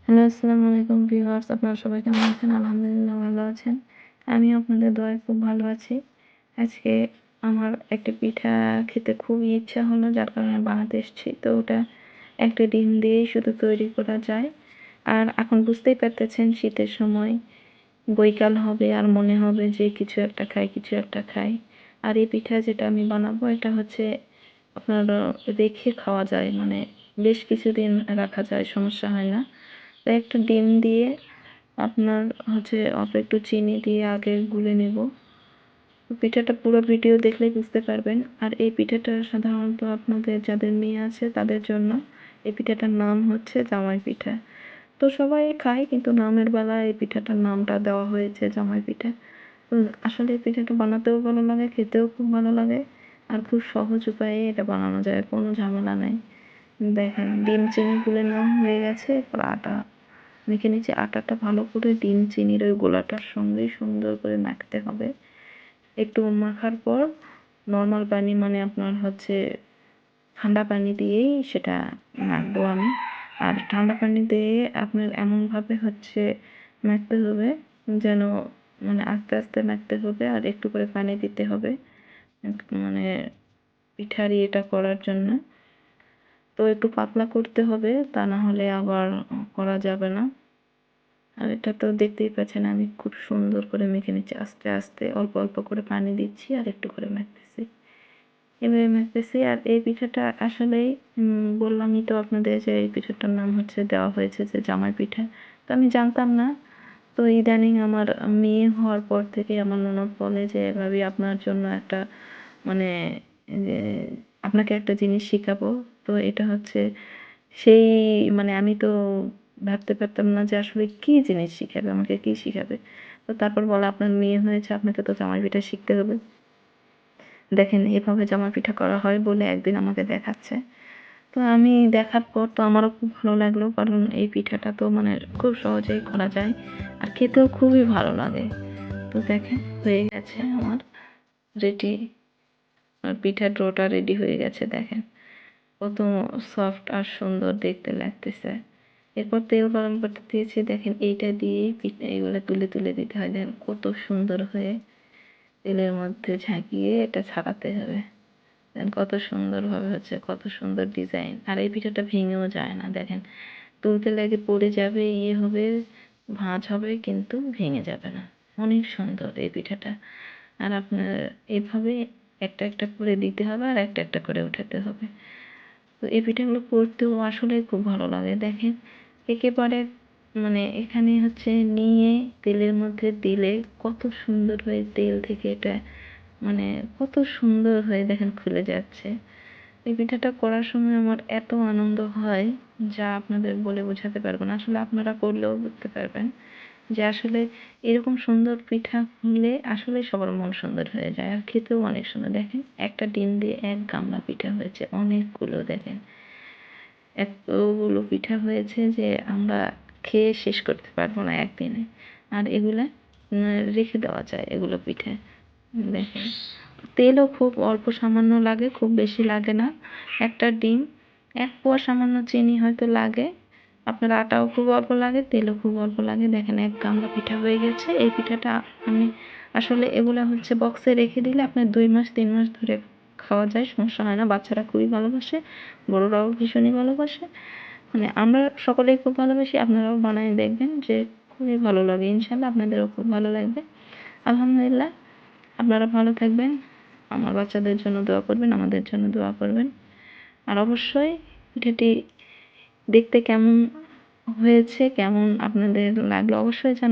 Hello, আসসালামু আলাইকুম viewers. আপনারা সবাই কেমন আছেন? আলহামদুলিল্লাহ ভালো আছেন। আমিও আপনাদের দোয়ায় খুব ভালো আছি। আজকে আমার একটা পিঠা খেতে খুবই ইচ্ছা হলো, যার কারণে বানাতে এসেছি। তো ওটা একটা ডিম দিয়েই শুধু তৈরি করা যায়। আর এখন বুঝতেই পারতেছেন, শীতের সময় বৈকাল হবে আর মনে হবে যে কিছু একটা খাই, কিছু একটা খাই। আর এই পিঠা যেটা আমি বানাবো, এটা হচ্ছে আপনার রেখে খাওয়া যায়, মানে বেশ কিছুদিন রাখা যায়, সমস্যা হয় না। তো একটা ডিম দিয়ে আপনার হচ্ছে অল্প একটু চিনি দিয়ে আগে গুলে নেব। পিঠাটা পুরো ভিডিও দেখলেই বুঝতে পারবেন। আর এই পিঠাটা সাধারণত আপনাদের যাদের মেয়ে আছে তাদের জন্য এই পিঠাটার নাম হচ্ছে জামাই পিঠা। তো সবাই খায়, কিন্তু নামের বেলায় এই পিঠাটার নামটা দেওয়া হয়েছে জামাই পিঠা। তো আসলে এই পিঠাটা বানাতেও ভালো লাগে, খেতেও খুব ভালো লাগে, আর খুব সহজ উপায়ে এটা বানানো যায়, কোনো ঝামেলা নেই। দেখেন, ডিম চিনি গুলে নেওয়া হয়ে গেছে। এরপর আটা মেখে নিচ্ছি। আটাটা ভালো করে ডিম চিনির ওই গোলাটার সঙ্গে সুন্দর করে মাখতে হবে। একটু মাখার পর নর্মাল পানি, মানে আপনার হচ্ছে ঠান্ডা পানি দিয়েই সেটা মাখবো আমি। আর ঠান্ডা পানি দিয়ে আপনার এমনভাবে হচ্ছে মাখতে হবে যেন, মানে আস্তে আস্তে মাখতে হবে, আর একটু করে পানি দিতে হবে, মানে পিঠার এটা করার জন্য। তো একটু পাতলা করতে হবে, তা না হলে আবার করা যাবে না। আর এটা তো দেখতেই পাচ্ছেন, আমি খুব সুন্দর করে মেখে নিচ্ছি। আস্তে আস্তে অল্প অল্প করে পানি দিচ্ছি আর একটু করে মাখতেছি, এভাবে মাখতেছি। আর এই পিঠাটা আসলেই বললামই তো আপনাদের যে এই পিঠাটার নাম হচ্ছে দেওয়া হয়েছে যে জামাই পিঠা। তো আমি জানতাম না। তো ইদানিং আমার মেয়ে হওয়ার পর থেকে আমার ননদ বলে যে, ভাবি আপনার জন্য একটা, মানে আপনাকে একটা জিনিস শিখাবো। তো এটা হচ্ছে সেই, মানে আমি তো ভাবতে পারতাম না যে আসলে কি জিনিস শিখাবে, আমাকে কি শিখাবে। তো তারপর বলে, আপনার মেয়ে হয়েছে, আপনাকে তো জামাই পিঠা শিখতে হবে। দেখেন, এভাবে জামাই পিঠা করা হয় বলে একদিন আমাকে দেখাচ্ছে। তো আমি দেখার পর তো আমারও খুব ভালো লাগলো, কারণ এই পিঠাটা তো মানে খুব সহজেই করা যায় আর খেতেও খুবই ভালো লাগে। তো দেখেন, হয়ে গেছে আমার রেডি, পিঠার ডোটা রেডি হয়ে গেছে। দেখেন কত সফট আর সুন্দর দেখতে লাগতেছে। এরপর তেল গরম করতে দিয়েছি। দেখেন, এইটা দিয়ে পিঠা এগুলো তুলে তুলে দিতে হয়। দেখেন কত সুন্দর হয়ে তেলের মধ্যে ঝাঁকিয়ে এটা ছাড়াতে হবে। দেখেন কত সুন্দরভাবে হচ্ছে, কত সুন্দর ডিজাইন। আর এই পিঠাটা ভেঙেও যায় না। দেখেন, তুলতে লাগে পড়ে যাবে, ইয়ে হবে, ভাঁজ হবে, কিন্তু ভেঙে যাবে না। অনেক সুন্দর এই পিঠাটা। আর আপনার এভাবে একটা একটা করে দিতে হবে আর একটা একটা করে উঠাতে হবে। তো এই পিঠাগুলো করতেও আসলে খুব ভালো লাগে। দেখেন একেবারে, মানে এখানে হচ্ছে নিয়ে তেলের মধ্যে দিলে কত সুন্দর হয়ে তেল থেকে এটা, মানে কত সুন্দর হয়ে দেখেন খুলে যাচ্ছে। এই পিঠাটা করার সময় আমার এত আনন্দ হয় যা আপনাদের বলে বোঝাতে পারবো না। আসলে আপনারা করলেও বুঝতে পারবেন যে আসলে এরকম সুন্দর পিঠা হলে আসলে সবার মন সুন্দর হয়ে যায়, আর খেতেও অনেক সুন্দর। দেখেন, একটা ডিম দিয়ে এক গামলা পিঠা হয়েছে, অনেকগুলো। দেখেন এতগুলো পিঠা হয়েছে যে আমরা খেয়ে শেষ করতে পারবো না একদিনে। আর এগুলা রেখে দেওয়া যায়, এগুলো পিঠে। দেখেন, তেলও খুব অল্প সামান্য লাগে, খুব বেশি লাগে না। একটা ডিম, এক পোয়া সামান্য চিনি হয়তো লাগে। আপনার আটাও খুব অল্প লাগে, তেলও খুব অল্প লাগে। দেখেন এক গামলা পিঠা হয়ে গেছে। এই পিঠাটা আমি আসলে, এগুলা হচ্ছে বক্সে রেখে দিলে আপনার 2 মাস 3 মাস ধরে খাওয়া যায়, সমস্যা হয় না। বাচ্চারা খুবই ভালোবাসে, বড়রাও ভীষণই ভালোবাসে, মানে আমরা সকলেই খুব ভালোবাসি। আপনারাও বানায় দেখবেন, যে খুবই ভালো লাগে। ইনশাল্লাহ আপনাদেরও খুব ভালো লাগবে। আলহামদুলিল্লাহ, আপনারা ভালো থাকবেন, আমার বাচ্চাদের জন্য দোয়া করবেন, আমাদের জন্য দোয়া করবেন। আর অবশ্যই পিঠাটি দেখতে কেমন হয়েছে, কেমন আপনাদের লাগলো অবশ্যই জানাবেন।